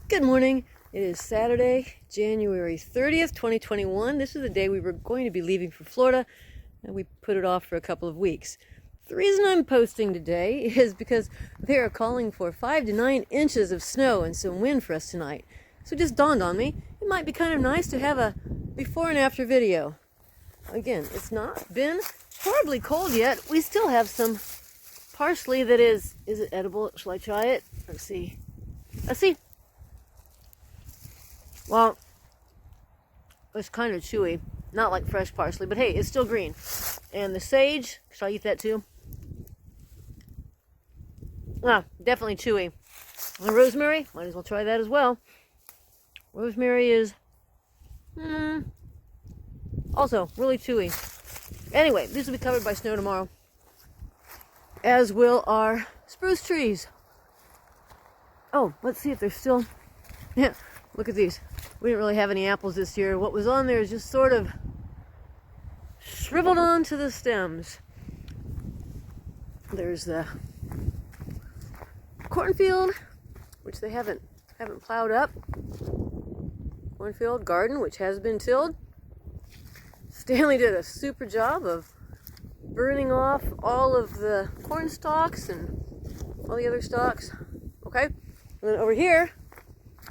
Good morning. It is Saturday, January 30th, 2021. This is the day we were going to be leaving for Florida, and we put it off for a couple of weeks. The reason I'm posting today is because they are calling for 5 to 9 inches of snow and some wind for us tonight. So it just dawned on me, it might be kind of nice to have a before and after video. Again, it's not been horribly cold yet. We still have some parsley that is it edible? Shall I try it? Let's see. Well, it's kind of chewy. Not like fresh parsley, but hey, it's still green. And the sage, shall I eat that too? Definitely chewy. And rosemary, might as well try that as well. Rosemary is also really chewy. Anyway, these will be covered by snow tomorrow, as will our spruce trees. Oh, let's see if they're still... Yeah, look at these. We didn't really have any apples this year. What was on there is just sort of shriveled onto the stems. There's the cornfield, which they haven't plowed up. Cornfield garden, which has been tilled. Stanley did a super job of burning off all of the corn stalks and all the other stalks. Okay, and then over here,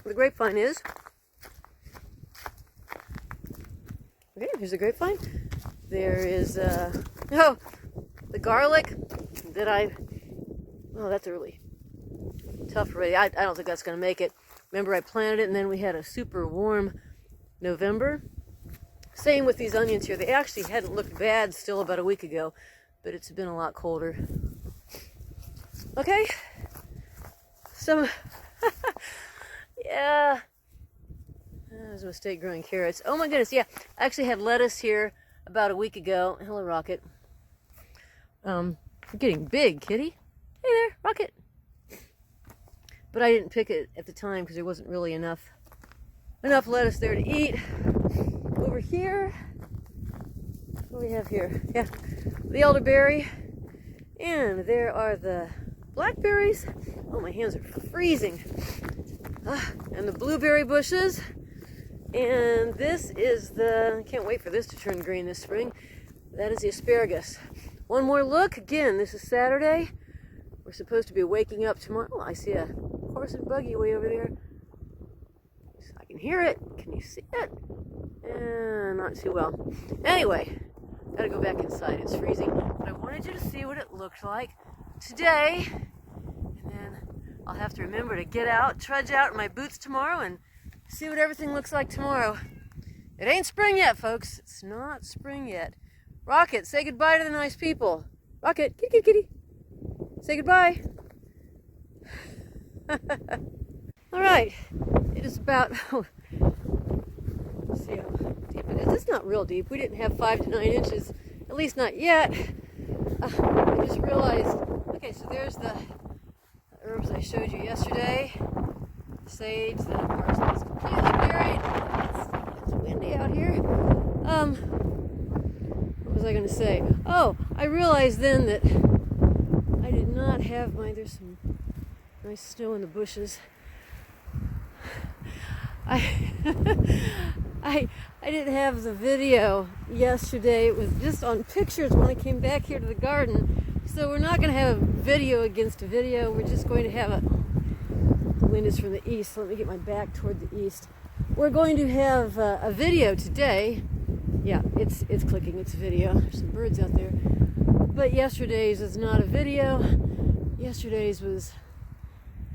where the grapevine is. Okay, here's the grapevine. There is the garlic that that's a really tough already. I don't think that's going to make it. Remember, I planted it and then we had a super warm November. Same with these onions here. They actually hadn't looked bad still about a week ago, but it's been a lot colder. Okay, some yeah. That was a mistake growing carrots. Oh my goodness, yeah. I actually had lettuce here about a week ago. Hello, Rocket. You're getting big, kitty. Hey there, Rocket. But I didn't pick it at the time because there wasn't really enough lettuce there to eat. Over here, what do we have here? Yeah, the elderberry. And there are the blackberries. Oh, my hands are freezing. And the blueberry bushes. And this is I can't wait for this to turn green this spring. That is the asparagus. One more look. Again, this is Saturday. We're supposed to be waking up tomorrow. Oh, I see a horse and buggy way over there. I can hear it. Can you see it? Not too well. Anyway, gotta go back inside. It's freezing. But I wanted you to see what it looked like today. And then I'll have to remember to get out, trudge out in my boots tomorrow and see what everything looks like tomorrow. It ain't spring yet, folks. It's not spring yet. Rocket, say goodbye to the nice people. Rocket, kitty, kitty, kitty. Say goodbye. All right. It is about... let's see how deep it is. It's not real deep. We didn't have 5 to 9 inches. At least not yet. I just realized... Okay, so there's the herbs I showed you yesterday. Sage, the parsley is completely buried. It's windy out here. What was I going to say? Oh, I realized then that I did not have there's some nice snow in the bushes. I didn't have the video yesterday. It was just on pictures when I came back here to the garden. So we're not going to have a video against a video. We're just going to have the wind is from the east. So let me get my back toward the east. We're going to have a video today. Yeah, it's clicking. It's video. There's some birds out there. But yesterday's is not a video. Yesterday's was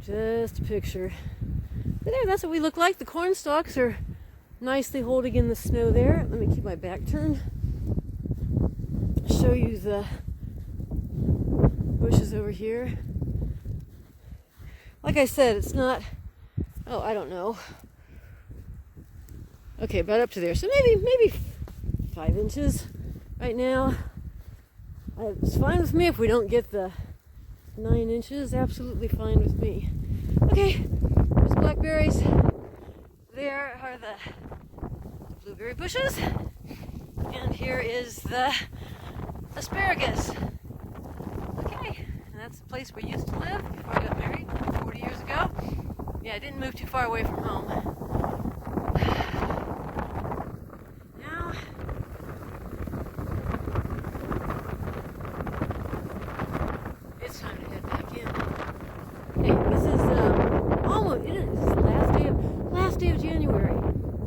just a picture. But there, that's what we look like. The corn stalks are nicely holding in the snow there. Let me keep my back turned. Show you the bushes over here. Like I said, it's not... Oh, I don't know. Okay, about up to there. So maybe 5 inches right now. It's fine with me if we don't get the 9 inches. Absolutely fine with me. Okay, there's blackberries. There are the blueberry bushes. And here is the asparagus. Okay, and that's the place we used to live before I got married 40 years ago. Yeah, I didn't move too far away from home. Now, it's time to head back in. Hey, this is almost, it is the last day of January.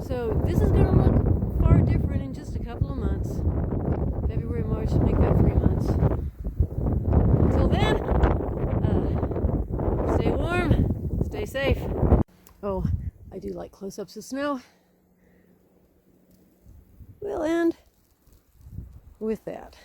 So this is going to look far different in just a couple of months. February, March, make that 3 months. Until then, stay warm, stay safe. Oh, I do like close-ups of snow. We'll end with that.